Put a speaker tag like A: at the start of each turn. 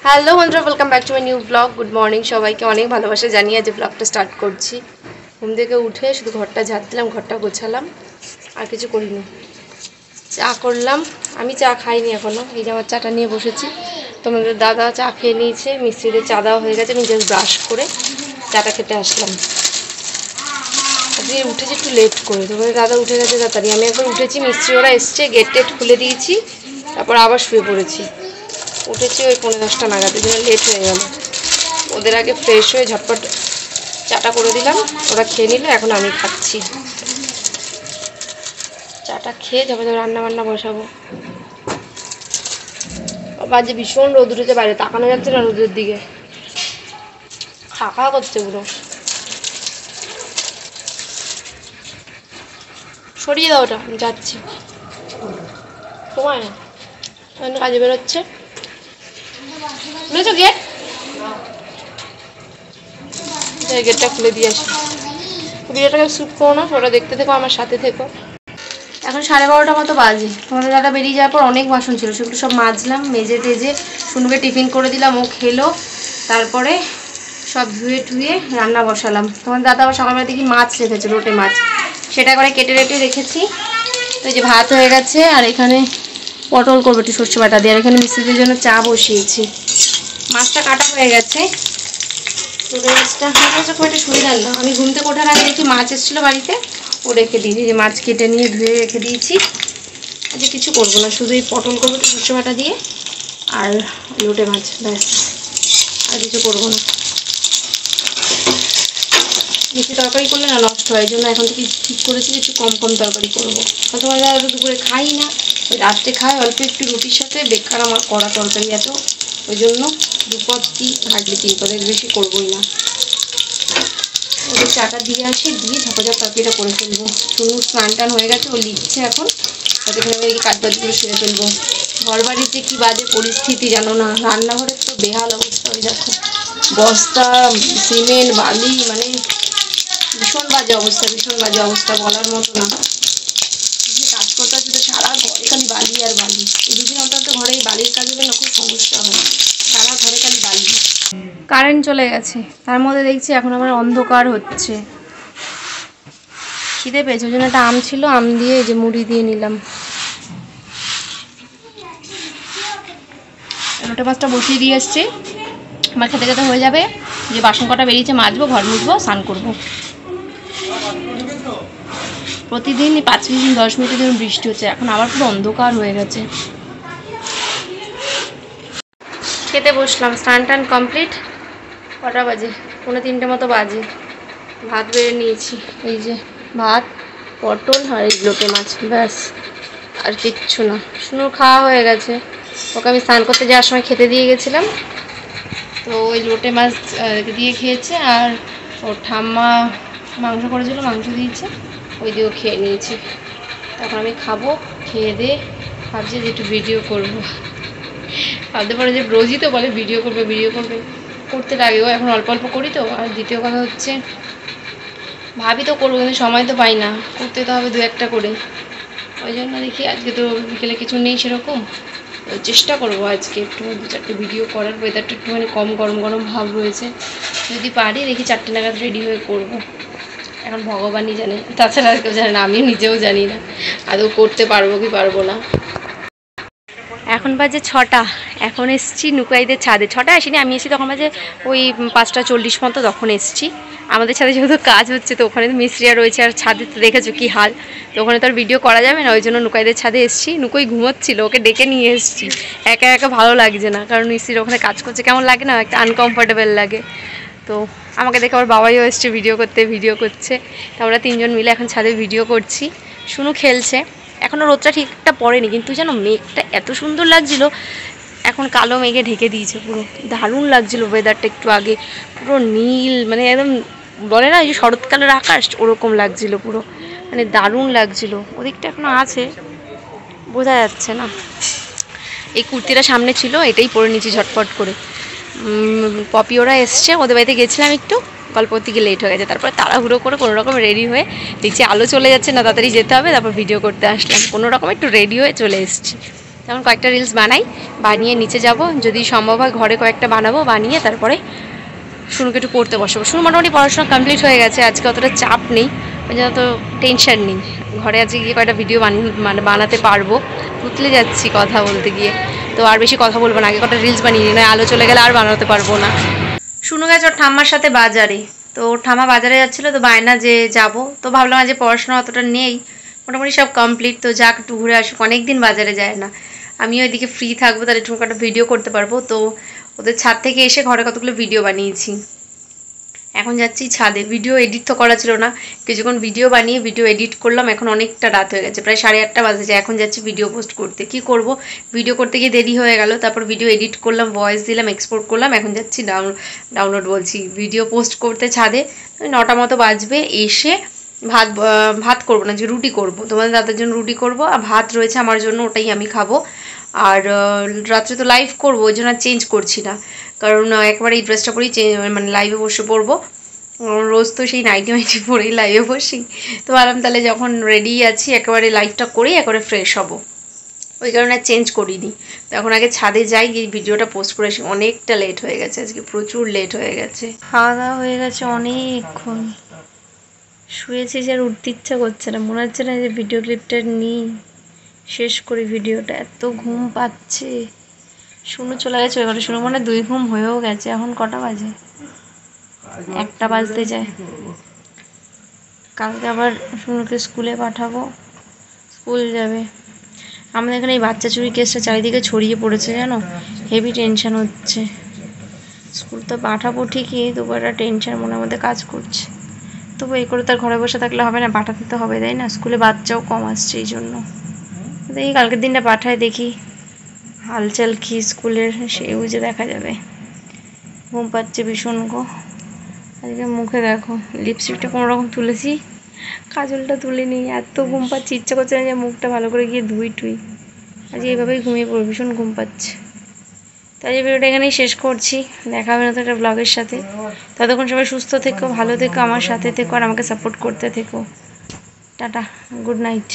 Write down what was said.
A: Hello বন্ধুরা, welcome back to my new blog. Good morning সবাইকে, অনেক ভালোবাসা জানিয়ে আজ ব্লগটা স্টার্ট করছি। ঘুম থেকে উঠে শুধু ঘরটা ঝাড় দিলাম, ঘরটা গোছালাম, আর কিছু করিনি। চা করলাম, আমি চা খাইনি এখনও, এই যে আমার চাটা নিয়ে বসেছি। তোমাদের দাদা চা খেয়ে নিয়েছে, মিস্ত্রিদের চা দেওয়া হয়ে গেছে, আমি জাস্ট ব্রাশ করে চাটা খেতে আসলাম। আজকে উঠেছি একটু লেট করে, তোমাদের দাদা উঠে গেছে তাড়াতাড়ি, আমি একবার উঠেছি, মিস্ত্রি ওরা এসছে, গেট টেট খুলে দিয়েছি, তারপর আবার শুয়ে পড়েছি। উঠেছি ওই 9:30 নাগাদ, এই জন্য লেট হয়ে গেল। ওদের আগে ফ্রেশ হয়ে ঝটপট চাটা করে দিলাম, ওরা খেয়ে নিল, এখন আমি খাচ্ছি। চাটা খেয়ে যাবো রান্না বান্না বসাবো। বাজে ভীষণ রোদ উঠেছে বাইরে, তাকানো যাচ্ছে না রোদের দিকে, খাখা করছে পুরো। সরিয়ে দাও ওটা, আমি যাচ্ছি। সময় না, কাজে বেরোচ্ছে। বুঝেছো গেট? গেটটা খুলে দিয়ে আসি। ভিডিওটাকে শ্যুট করো না, ওটা দেখতে থেকো, আমার সাথে থেকো। এখন 12:30 মতো বাজে। তোমাদের দাদা বেরিয়ে যাওয়ার পর অনেক বাসন ছিল, সেগুলো সব মাজলাম, মেজে টেজে শুনুকে টিফিন করে দিলাম, ও খেলো। তারপরে সব ধুয়ে টুয়ে রান্না বসালাম। তোমার দাদা আবার সকালবেলা দেখি মাছ রেখেছে, লোটে মাছ, সেটা করে কেটে রেটে রেখেছি। তো এই যে ভাত হয়ে গেছে, আর এখানে পটল করবো একটু সর্ষে বাটা দিয়ে, আর এখানে মিস্ত্রিদের জন্য চা বসিয়েছি। মাছটা কাটা হয়ে গেছে, লোটে মাছটা খুব একটা সুবিধা না। আমি ঘুম থেকে ওঠার আগে দেখি মাছ এসেছিলো বাড়িতে, ও রেখে দিয়েছি, যে মাছ কেটে নিয়ে ধুয়ে রেখে দিয়েছি। আজকে কিছু করবো না, শুধু এই পটল করবো একটু সর্ষে বাটা দিয়ে, আর লোটে মাছ, ব্যাস, আর কিছু করবো না। বেশি তরকারি করলে না নষ্ট হয়, এই জন্য এখন থেকে ঠিক করেছি একটু কম কম তরকারি করবো। তোমার যারা দুপুরে খাই না, ওই রাত্রে খাই অল্প একটু রুটির সাথে, বেকার আমার কড়া তরকারি এত, ওই জন্য দুপদ কি হার্ডলি 3 পদের বেশি করবোই না। ওদের চাটা দিয়ে আসি, দিয়ে ঝাপাঝাপ তরকারিটা করে ফেলবো। শুনু স্নান টান হয়ে গেছে, ও লিখছে এখন, ওদেরকে কাজ বাজগুলো সেরে ফেলবো। ঘর বাড়ির যে কী বাজে পরিস্থিতি জানো না, রান্নাঘরের তো বেহাল অবস্থা। ওই দেখো বস্তা, সিমেন্ট, বালি, মানে ভীষণ বাজে অবস্থা, ভীষণ বাজে অবস্থা, বলার মতো না। যে কাজ করতে হচ্ছে তো সারা ঘরে খালি বালি আর বালি। এই দুদিন অন্তত ঘরে এই বালির কাজ হলে না খুব সমস্যা হয়, সারা ঘরে খালি বালি। কারেন্ট চলে গেছে, তার মধ্যে দেখছি এখন আবার অন্ধকার হচ্ছে। খিদে পেয়েছে, ওই জন্য একটা আম ছিল, আম দিয়ে এই যে মুড়ি দিয়ে নিলাম। লোটে মাছটা বসিয়ে দিয়ে এসছি, আমার খেতে খেতে হয়ে যাবে। যে বাসন কটা বেরিয়েছে মাজবো, ঘর মুছবো, স্নান করবো। প্রতিদিন 5 মিনিট 10 মিনিটের জন্য বৃষ্টি হচ্ছে, এখন আবার পুরো অন্ধকার হয়ে গেছে। খেতে বসলাম, স্নান টান কমপ্লিট। কটা বাজে? 2:45 মতো বাজে। ভাত বেড়ে নিয়েছি, এই যে ভাত, পটল আর এই লোটে মাছ, ব্যাস, আর কিচ্ছু না। শুনুর খাওয়া হয়ে গেছে, ওকে আমি স্নান করতে যাওয়ার সময় খেতে দিয়ে গেছিলাম, তো ওই লোটে মাছ দিয়ে খেয়েছে। আর ওর ঠাম্মা মাংস করেছিল, মাংস দিয়েছে, ওই দিয়েও খেয়ে নিয়েছি। তখন আমি খাবো, খেয়ে দিয়ে ভাবছি যে একটু ভিডিও করবো। ভাবতে পারো যে রোজই তো বলে ভিডিও করবে ভিডিও করবে, করতে লাগেও, এখন অল্প অল্প করি তো। আর দ্বিতীয় কথা হচ্ছে, ভাবি তো করবো, কিন্তু সময় তো পাই না, করতে তো হবে 2-1টা করে। ওই জন্য দেখি আজকে তো বিকেলে কিছু নেই সেরকম, চেষ্টা করবো আজকে একটু 2-4টে ভিডিও করার। ওয়েদারটা একটুখানি কম গরম গরম ভাব রয়েছে, যদি পারি দেখি 4টে নাগাদ রেডি হয়ে করবো। এখন ভগবানই জানে, তাছাড়া আর কেউ জানে না, আমি নিজেও জানি না আদৌ করতে পারবো কি পারবো না। এখন বাজে 6টা, এখন এসছি নুকাইদের ছাদে। 6টা আসিনি, আমি এসেছি তখন বাজে ওই 5:40 মতো, তখন এসছি। আমাদের ছাদে যেহেতু কাজ হচ্ছে, তো ওখানে তো মিস্ত্রিরা রয়েছে, আর ছাদে তো দেখেছো কী হাল, তো ওখানে তো আর ভিডিও করা যাবে না, ওই জন্য নুকাইদের ছাদে এসছি। নুকোই ঘুমোচ্ছিল, ওকে ডেকে নিয়ে এসছি। একা একা ভালো লাগছে না, কারণ মিস্ত্রিরা ওখানে কাজ করছে, কেমন লাগে না, একটা আনকমফর্টেবল লাগে। তো আমাকে দেখে আবার বাবাইও এসছে ভিডিও করতে, ভিডিও করছে। তো আমরা 3জন মিলে এখন ছাদে ভিডিও করছি। শুনু খেলছে, এখনও রোদটা ঠিকটা পড়েনি, কিন্তু যেন মেঘটা এত সুন্দর লাগছিল, এখন কালো মেঘে ঢেকে দিয়েছে পুরো, দারুণ লাগছিল ওয়েদারটা। একটু আগে পুরো নীল, মানে একদম বলে না এই যে শরৎকালের আকাশ, ওরকম লাগছিল পুরো, মানে দারুণ লাগছিল। ওদিকটা এখনও আছে, বোঝা যাচ্ছে না। এই কুর্তিটা সামনে ছিল, এটাই পরে নিয়েছি ঝটপট করে। পপি ওরা এসছে, ওদের বাড়িতে গেছিলাম একটু, গল্প করতে গিয়ে লেট হয়ে গেছে। তারপরে তাড়াহুড়ো করে কোনো রকম রেডি হয়ে দেখছি আলো চলে যাচ্ছে না, তাড়াতাড়ি যেতে হবে, তারপর ভিডিও করতে আসলাম। কোনো রকম একটু রেডি হয়ে চলে এসেছি। যেমন কয়েকটা রিলস বানাই, বানিয়ে নিচে যাব, যদি সম্ভব হয় ঘরে কয়েকটা বানাবো, বানিয়ে তারপরে শুনুকে একটু পড়তে বসাবো। শুনু মোটামুটি পড়াশোনা কমপ্লিট হয়ে গেছে, আজকে অতটা চাপ নেই, ওই জন্য তো টেনশন নেই। ঘরে আজকে গিয়ে কয়েকটা ভিডিও বানাতে পারবো। উতলে যাচ্ছি কথা বলতে গিয়ে, তো আর বেশি কথা বলবো না, আগে কটা রিলস বানিয়ে নিই, আলো চলে গেলে আর বানাতে পারবো না। শুনু গেছে ওর ঠাম্মার সাথে বাজারে, তো ওর ঠাম্মা বাজারে যাচ্ছিলো, তো বায়না যে যাব, তো ভাবলাম যে পড়াশোনা অতটা নেই, মোটামুটি সব কমপ্লিট, তো যাক একটু ঘুরে আসুক, অনেক দিন বাজারে যায় না। আমিও এদিকে ফ্রি থাকবো, তাহলে একটু একটা ভিডিও করতে পারবো। তো ওদের ছাদ থেকে এসে ঘরে কতগুলো ভিডিও বানিয়েছি। এখন যাচ্ছি ছাদে, ভিডিও এডিট তো করা ছিল না, কিছুক্ষণ ভিডিও বানিয়ে ভিডিও এডিট করলাম। এখন অনেকটা রাত হয়ে গেছে, প্রায় 8:30 বাজেছে। এখন যাচ্ছি ভিডিও পোস্ট করতে। কি করব, ভিডিও করতে গিয়ে দেরি হয়ে গেল, তারপর ভিডিও এডিট করলাম, ভয়েস দিলাম, এক্সপোর্ট করলাম। এখন যাচ্ছি ডাউনলোড বলছি, ভিডিও পোস্ট করতে ছাদে। 9টা মতো বাজবে। এসে ভাত করবো না, যে রুটি করব, তোমাদের দাদার জন্য রুটি করব, আর ভাত রয়েছে আমার জন্য, ওটাই আমি খাবো। আর রাত্রে তো লাইভ করবো, ওই জন্য চেঞ্জ করছি না, কারণ একবারে এই ড্রেসটা পরেই মানে লাইভে বসে পড়বো। রোজ তো সেই নাইটি মাইটি পরেই লাইভে বসি, তো ভাবলাম তাহলে যখন রেডি আছি একেবারে লাইভটা করেই একবারে ফ্রেশ হব, ওই কারণে আর চেঞ্জ করিনি। তো এখন আগে ছাদে যাই, গিয়ে ভিডিওটা পোস্ট করে আসি। অনেকটা লেট হয়ে গেছে আজকে, প্রচুর লেট হয়ে গেছে। খাওয়া দাওয়া হয়ে গেছে অনেকক্ষণ, শুয়েছি যে আর উঠতে ইচ্ছা করছে না, মনে হচ্ছে না যে ভিডিও ক্লিপটা নিই, শেষ করি ভিডিওটা, এত ঘুম পাচ্ছে। শুনু চলে গেছে এবারে, শুনু মনে 2 ঘুম হয়েও গেছে। এখন কটা বাজে, 1টা বাজতে যায়। কালকে আবার শুনুকে স্কুলে পাঠাবো, স্কুল যাবে। আমাদের এখানে এই বাচ্চা চুরি কেসটা চারিদিকে ছড়িয়ে পড়েছে জানো, হেভি টেনশন হচ্ছে। স্কুল তো পাঠাবো ঠিকই, তবু একটা টেনশন মনের মধ্যে কাজ করছে। তবু এই করে তার ঘরে বসে থাকলে হবে না, পাঠাতে তো হবে, তাই না? স্কুলে বাচ্চাও কম আসছে, এই জন্য দেখি কালকের দিনটা পাঠায়, দেখি হালচাল কি স্কুলের, সেই বুঝে দেখা যাবে। ঘুম পাচ্ছে ভীষণ গো। আজকে মুখে দেখো লিপস্টিকটা কোনো রকম তুলেছি, কাজলটা তুলিনি, এত ঘুম পাচ্ছে, ইচ্ছা করছে না যে মুখটা ভালো করে গিয়ে ধুই। আজকে এইভাবেই ঘুমিয়ে পড়বো, ভীষণ ঘুম পাচ্ছে। তাই এই ভিডিওটা এখানেই শেষ করছি, দেখা হবে নতুন একটা ব্লগের সাথে। ততক্ষণ সবাই সুস্থ থেকো, ভালো থেকো, আমার সাথে থেকো, আর আমাকে সাপোর্ট করতে থেকো। Tata, good night.